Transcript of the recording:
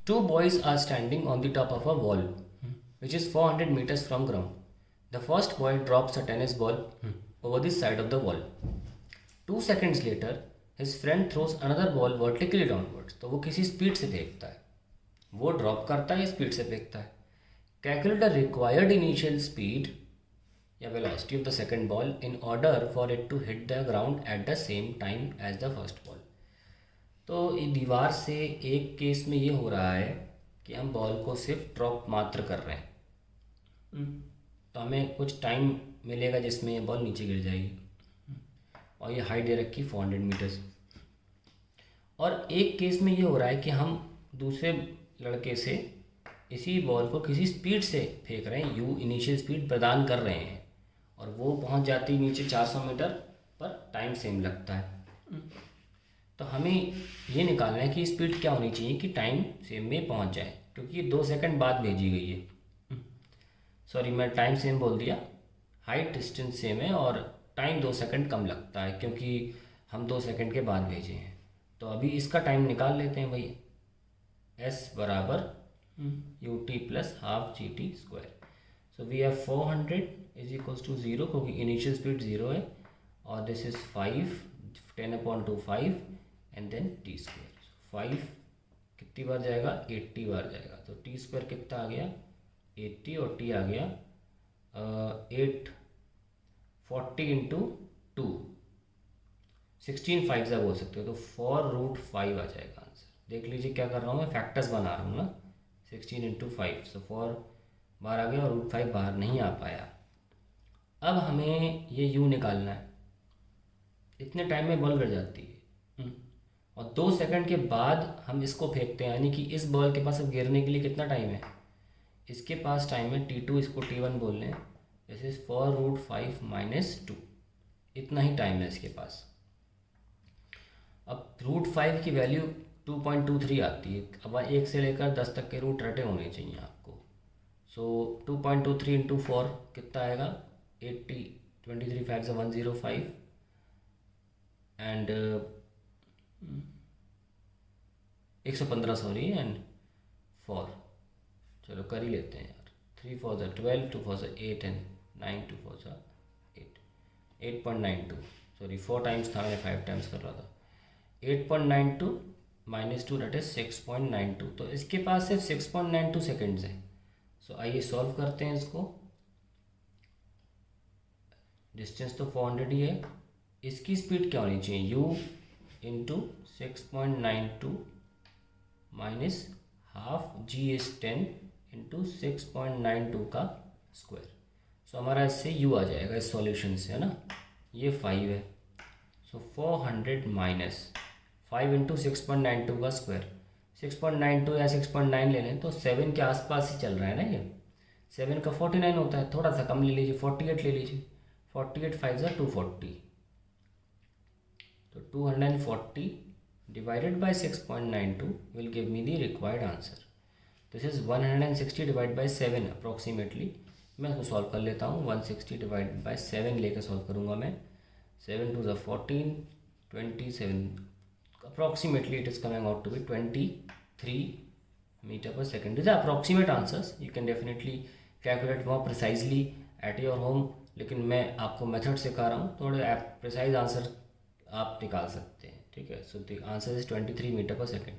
Two boys are standing on the top of a wall, which is 400 meters from ground. The first boy drops a tennis ball over the side of the wall. 2 seconds later, his friend throws another ball vertically downwards. तो वो किसी speed से फेंकता है, वो drop करता है या स्पीड से फेंकता है. Calculate the required initial speed या velocity of the second ball in order for it to hit the ground at the same time as the first ball. तो ये दीवार से एक केस में ये हो रहा है कि हम बॉल को सिर्फ ड्रॉप मात्र कर रहे हैं, तो हमें कुछ टाइम मिलेगा जिसमें ये बॉल नीचे गिर जाएगी, और ये हाइट दे रखी 400 मीटर्स. और एक केस में ये हो रहा है कि हम दूसरे लड़के से इसी बॉल को किसी स्पीड से फेंक रहे हैं, यू इनिशियल स्पीड प्रदान कर रहे हैं, और वो पहुंच जाती है नीचे 400 मीटर पर, टाइम सेम लगता है. तो हमें ये निकालना है कि स्पीड क्या होनी चाहिए कि टाइम सेम में पहुंच जाए, क्योंकि 2 सेकंड बाद भेजी गई है. सॉरी, मैं टाइम सेम बोल दिया, हाइट डिस्टेंस सेम है और टाइम 2 सेकंड कम लगता है क्योंकि हम 2 सेकंड के बाद भेजे हैं. तो अभी इसका टाइम निकाल लेते हैं भाई. S बराबर ut plus half g t square. So we have 400 is equals to 0 क्योंकि इनिशियल स्पीड 0 है, और this is 5 10/2 5 and then t square. 5 कितनी बार जाएगा, 80 बार जाएगा. तो टी स्क्वायर कितना आ गया, 80, और टी आ गया 840 इंटू 2, 16 5 से बोल सकते हो, तो 4√5 आ जाएगा आंसर. देख लीजिए क्या कर रहा हूँ मैं, फैक्टर्स बना रहा हूँ ना. 16 इंटू 5, सो 4 बाहर आ गया और √5 बाहर नहीं आ पाया. अब हमें ये u निकालना है. इतने टाइम में बॉल गिर जाती है, और 2 सेकंड के बाद हम इसको फेंकते हैं, यानी कि इस बॉल के पास अब गिरने के लिए कितना टाइम है, इसके पास टाइम है t2, इसको t1 बोल लें. दिस इज 4√5 माइनस 2, इतना ही टाइम है इसके पास. अब √5 की वैल्यू 2.23 आती है. अब 1 से लेकर 10 तक के रूट रटे होने चाहिए आपको. सो 2.23 इंटू 4 कितना आएगा, 80, 23 5 से 105 एंड 115 सॉरी, एंड 4. चलो कर ही लेते हैं यार. 3 4 ज़ा 12, 2 4 ज़ा 8 एंड 9 2 4 ज़ा 8, 8.92. सॉरी 4 टाइम्स था, मैंने 5 टाइम्स कर रहा था. 8.92 माइनस 2 दैट इज 6.92. तो इसके पास सिर्फ 6.92 सेकेंड्स है. सो आइए सॉल्व करते हैं इसको. डिस्टेंस तो 400 ही है, इसकी स्पीड क्या होनी चाहिए, u into 6.92 minus half g is 10 into 6.92 का स्क्वायर. सो हमारा इससे u आ जाएगा इस सॉल्यूशन से, है ना. ये 5 है, सो 400 माइनस 5 इंटू 6.92 का स्क्वायर. 6.92 या 6.9 ले लें तो 7 के आसपास ही चल रहा है ना. ये 7 का 49 होता है, थोड़ा सा कम ले लीजिए, 48 ले लीजिए. 48 5 ज़ा 240, तो 240 divided by 6.92 will give me the required answer. This is 160 divided by 7 approximately. मैं इसको सॉल्व कर लेता हूँ. 160 divided by 7 लेकर सॉल्व करूँगा मैं. 7 2 14, 27, approximately it is coming out to be 23 meter per second. These are approximate answers. You can definitely calculate more precisely at your home, लेकिन मैं आपको मेथड सिखा रहा हूँ, थोड़े प्रिसाइज आंसर आप निकाल सकते हैं. ठीक है. So the answer is 23 metre per second.